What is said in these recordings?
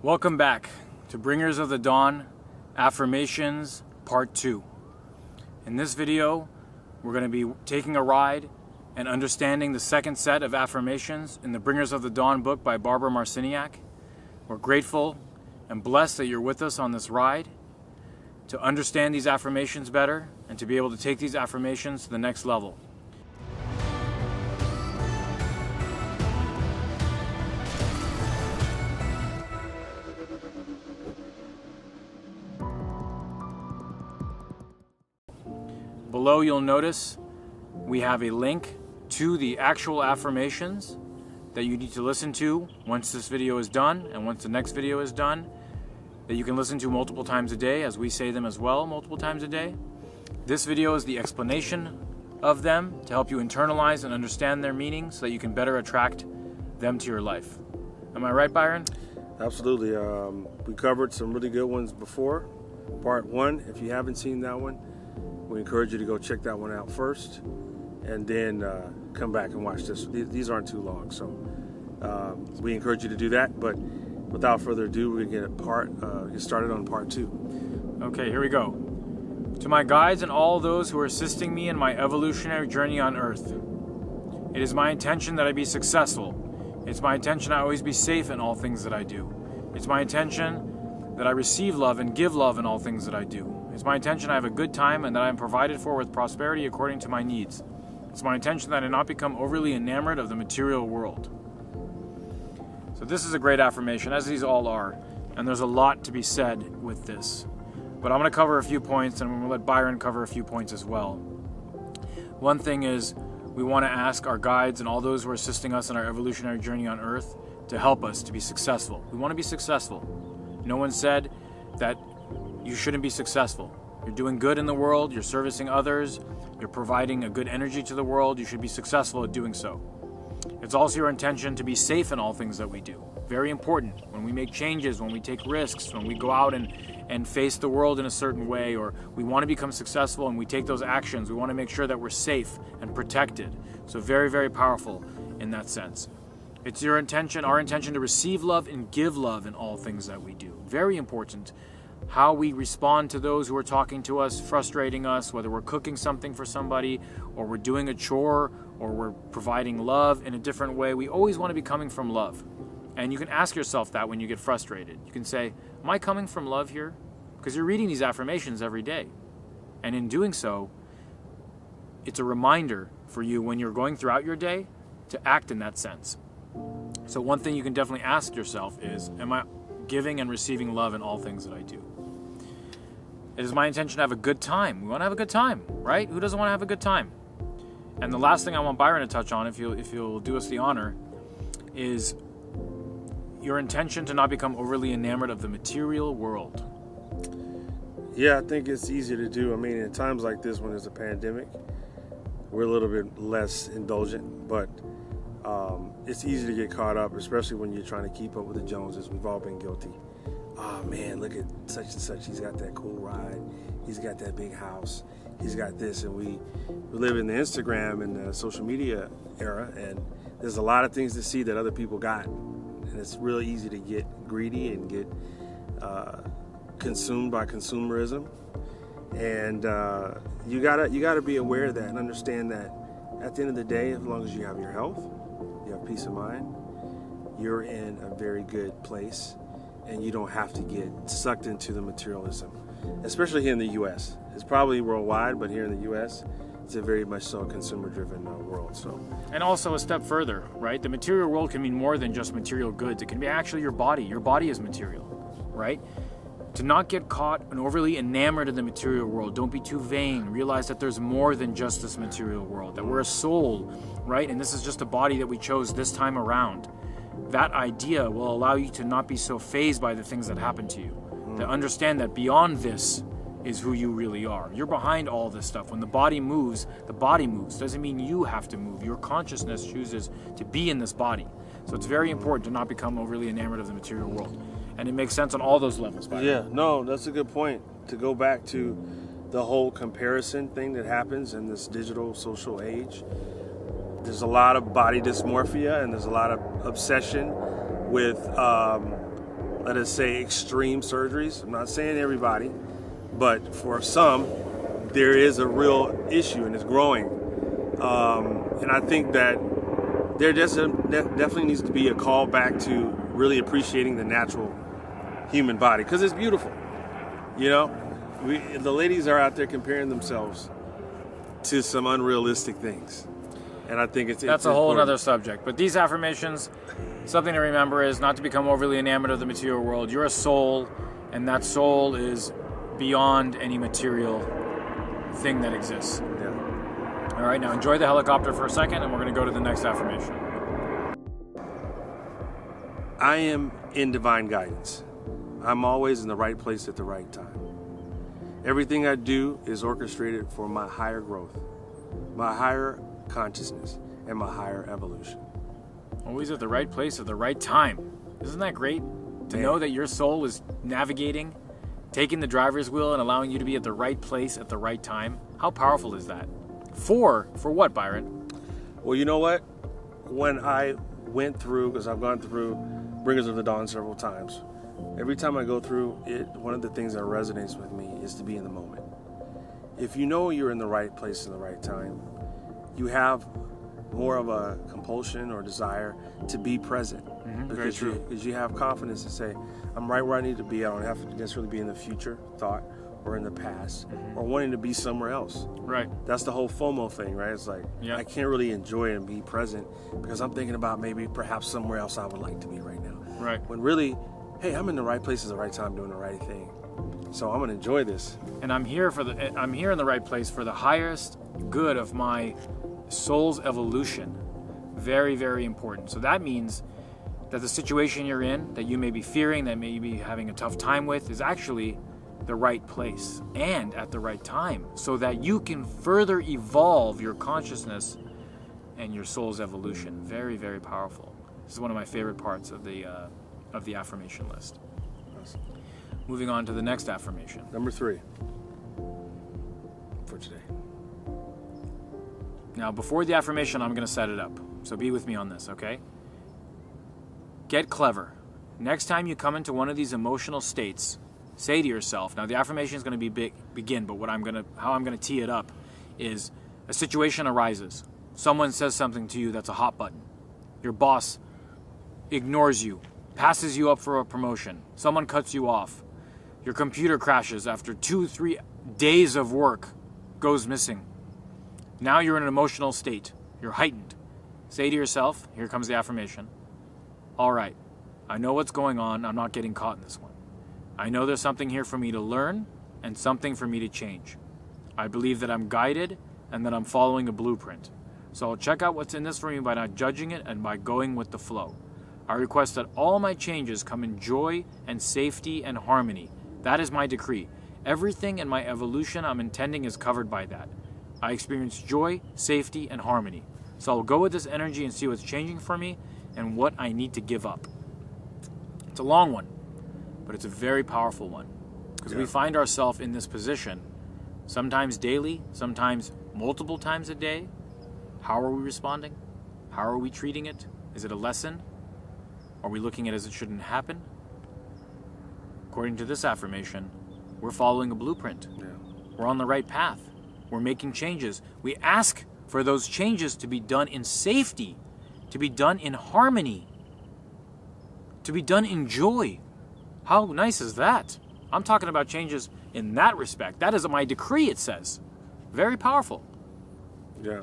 Welcome back to Bringers of the Dawn, Affirmations Part 2. In this video, we're going to be taking a ride and understanding the second set of affirmations in the Bringers of the Dawn book by Barbara Marciniak. We're grateful and blessed that you're with us on this ride to understand these affirmations better and to be able to take these affirmations to the next level. Below you'll notice we have a link to the actual affirmations that you need to listen to once this video is done and once the next video is done, that you can listen to multiple times a day as we say them as well multiple times a day. This video is the explanation of them to help you internalize and understand their meaning so that you can better attract them to your life. Am I right, Byron? Absolutely. We covered some really good ones before. Part 1, if you haven't seen that one, we encourage you to go check that one out first and then come back and watch this. These aren't too long, so we encourage you to do that. But without further ado, we're going to get started on part 2. Okay, here we go. To my guides and all those who are assisting me in my evolutionary journey on Earth, it is my intention that I be successful. It's my intention I always be safe in all things that I do. It's my intention that I receive love and give love in all things that I do. It's my intention I have a good time and that I am provided for with prosperity according to my needs. It's my intention that I not become overly enamored of the material world. So this is a great affirmation, as these all are, and there's a lot to be said with this. But I'm going to cover a few points, and I'm going to let Byron cover a few points as well. One thing is, we want to ask our guides and all those who are assisting us in our evolutionary journey on Earth to help us to be successful. We want to be successful. No one said that you shouldn't be successful. You're doing good in the world, you're servicing others, you're providing a good energy to the world, you should be successful at doing so. It's also your intention to be safe in all things that we do. Very important. When we make changes, when we take risks, when we go out and face the world in a certain way, or we want to become successful and we take those actions, we want to make sure that we're safe and protected. So very, very powerful in that sense. It's your intention, our intention, to receive love and give love in all things that we do. Very important. How we respond to those who are talking to us, frustrating us, whether we're cooking something for somebody, or we're doing a chore, or we're providing love in a different way. We always want to be coming from love. And you can ask yourself that when you get frustrated. You can say, am I coming from love here? Because you're reading these affirmations every day. And in doing so, it's a reminder for you when you're going throughout your day to act in that sense. So one thing you can definitely ask yourself is, am I giving and receiving love in all things that I do? It is my intention to have a good time. We want to have a good time, right? Who doesn't want to have a good time? And the last thing I want Byron to touch on, if you'll do us the honor, is your intention to not become overly enamored of the material world. Yeah, I think it's easy to do. I mean, in times like this when there's a pandemic, we're a little bit less indulgent, but it's easy to get caught up, especially when you're trying to keep up with the Joneses. We've all been guilty. Oh man, look at such and such. He's got that cool ride. He's got that big house. He's got this. And we live in the Instagram and the social media era, and there's a lot of things to see that other people got. And it's really easy to get greedy and get consumed by consumerism. And you gotta be aware of that and understand that at the end of the day, as long as you have your health, you have peace of mind, you're in a very good place, and you don't have to get sucked into the materialism, especially here in the U.S. It's probably worldwide, but here in the U.S., it's a very much so consumer-driven world. So, and also a step further, right? The material world can mean more than just material goods. It can be actually your body. Your body is material, right? To not get caught and overly enamored in the material world. Don't be too vain. Realize that there's more than just this material world, that we're a soul, right? And this is just a body that we chose this time around. That idea will allow you to not be so fazed by the things that happen to you. To understand that beyond this is who you really are. You're behind all this stuff. When the body moves, doesn't mean you have to move. Your consciousness chooses to be in this body. So it's very important to not become overly enamored of the material world. And it makes sense on all those levels. Yeah, no, that's a good point. To go back to the whole comparison thing that happens in this digital social age, there's a lot of body dysmorphia and there's a lot of obsession with let us say, extreme surgeries. I'm not saying everybody, but for some, there is a real issue and it's growing. And I think that there definitely needs to be a call back to really appreciating the natural human body, because it's beautiful. You know, the ladies are out there comparing themselves to some unrealistic things. And I think that's a whole other subject. But these affirmations, something to remember is not to become overly enamored of the material world. You're a soul, and that soul is beyond any material thing that exists. Yeah. All right, now enjoy the helicopter for a second, and we're going to go to the next affirmation. I am in divine guidance. I'm always in the right place at the right time. Everything I do is orchestrated for my higher growth, my higher consciousness, and my higher evolution. Always at the right place at the right time. Isn't that great? To know that your soul is navigating, taking the driver's wheel, and allowing you to be at the right place at the right time. How powerful is that? For what, Byron? Well, you know what? When I went through, because I've gone through Bringers of the Dawn several times, every time I go through it, one of the things that resonates with me is to be in the moment. If you know you're in the right place in the right time, you have more of a compulsion or desire to be present. Because you have confidence to say, I'm right where I need to be. I don't have to necessarily be in the future thought or in the past or wanting to be somewhere else. Right. That's the whole FOMO thing, right? It's like, I can't really enjoy it and be present because I'm thinking about maybe perhaps somewhere else I would like to be right now. Right. When really, hey, I'm in the right place at the right time doing the right thing. So I'm going to enjoy this. And I'm here in the right place for the highest good of my soul's evolution. Very, very important. So that means that the situation you're in, that you may be fearing, that may be having a tough time with, is actually the right place and at the right time, so that you can further evolve your consciousness and your soul's evolution. Very, very powerful. This is one of my favorite parts of the affirmation list. Awesome. Moving on to the next affirmation. Number 3 for today. Now, before the affirmation, I'm going to set it up. So be with me on this, okay? Get clever. Next time you come into one of these emotional states, say to yourself, now the affirmation is going to begin, but how I'm going to tee it up is a situation arises. Someone says something to you that's a hot button. Your boss ignores you, passes you up for a promotion. Someone cuts you off. Your computer crashes after 2-3 days of work, goes missing. Now you're in an emotional state. You're heightened. Say to yourself, here comes the affirmation, all right, I know what's going on. I'm not getting caught in this one. I know there's something here for me to learn and something for me to change. I believe that I'm guided and that I'm following a blueprint. So I'll check out what's in this for me by not judging it and by going with the flow. I request that all my changes come in joy and safety and harmony. That is my decree. Everything in my evolution I'm intending is covered by that. I experience joy, safety, and harmony. So I'll go with this energy and see what's changing for me and what I need to give up. It's a long one, but it's a very powerful one. Because we find ourselves in this position, sometimes daily, sometimes multiple times a day. How are we responding? How are we treating it? Is it a lesson? Are we looking at it as it shouldn't happen? According to this affirmation, we're following a blueprint. Yeah. We're on the right path. We're making changes. We ask for those changes to be done in safety, to be done in harmony, to be done in joy. How nice is that? I'm talking about changes in that respect. That is my decree, it says. Very powerful. Yeah.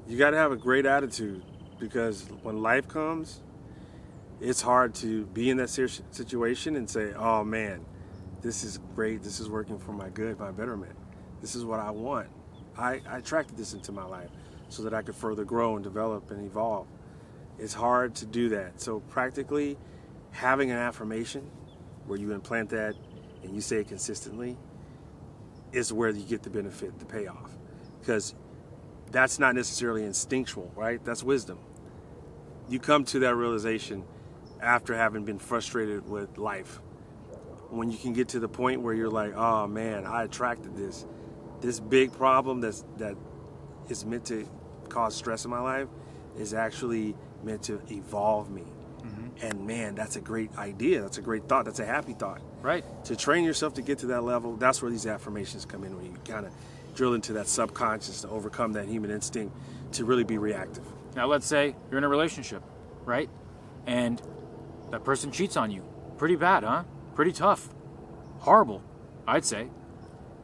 You got to have a great attitude, because when life comes, it's hard to be in that situation and say, oh man, this is great. This is working for my good, my betterment. This is what I want. I attracted this into my life so that I could further grow and develop and evolve. It's hard to do that. So practically having an affirmation where you implant that and you say it consistently is where you get the benefit, the payoff. Because that's not necessarily instinctual, right? That's wisdom. You come to that realization after having been frustrated with life. When you can get to the point where you're like, oh man, I attracted this big problem that is meant to cause stress in my life is actually meant to evolve me. And man, that's a great idea. That's a great thought. That's a happy thought. Right. To train yourself to get to that level, that's where these affirmations come in, when you kind of drill into that subconscious to overcome that human instinct to really be reactive. Now let's say you're in a relationship, right? And that person cheats on you. Pretty bad, huh? Pretty tough. Horrible, I'd say.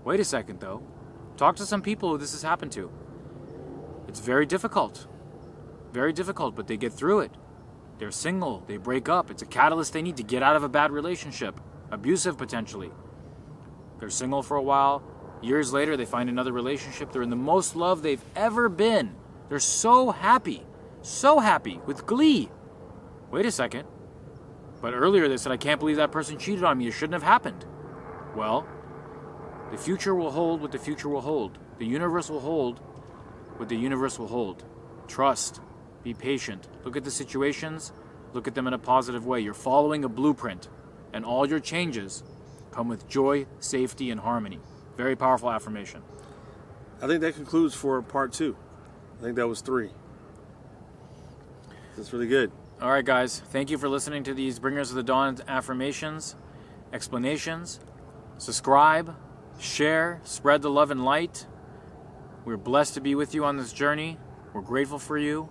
Wait a second, though. Talk to some people who this has happened to. It's very difficult. Very difficult, but they get through it. They're single. They break up. It's a catalyst they need to get out of a bad relationship. Abusive, potentially. They're single for a while. Years later, they find another relationship. They're in the most love they've ever been. They're so happy. So happy. With glee. Wait a second. But earlier they said, I can't believe that person cheated on me. It shouldn't have happened. Well, the future will hold what the future will hold. The universe will hold what the universe will hold. Trust. Be patient. Look at the situations. Look at them in a positive way. You're following a blueprint. And all your changes come with joy, safety, and harmony. Very powerful affirmation. I think that concludes for part 2. I think that was 3. That's really good. All right, guys. Thank you for listening to these Bringers of the Dawn affirmations, explanations. Subscribe, share, spread the love and light. We're blessed to be with you on this journey. We're grateful for you.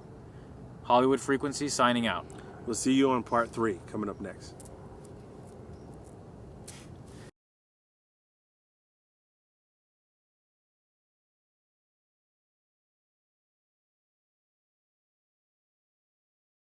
Hollywood Frequency signing out. We'll see you on part 3 coming up next.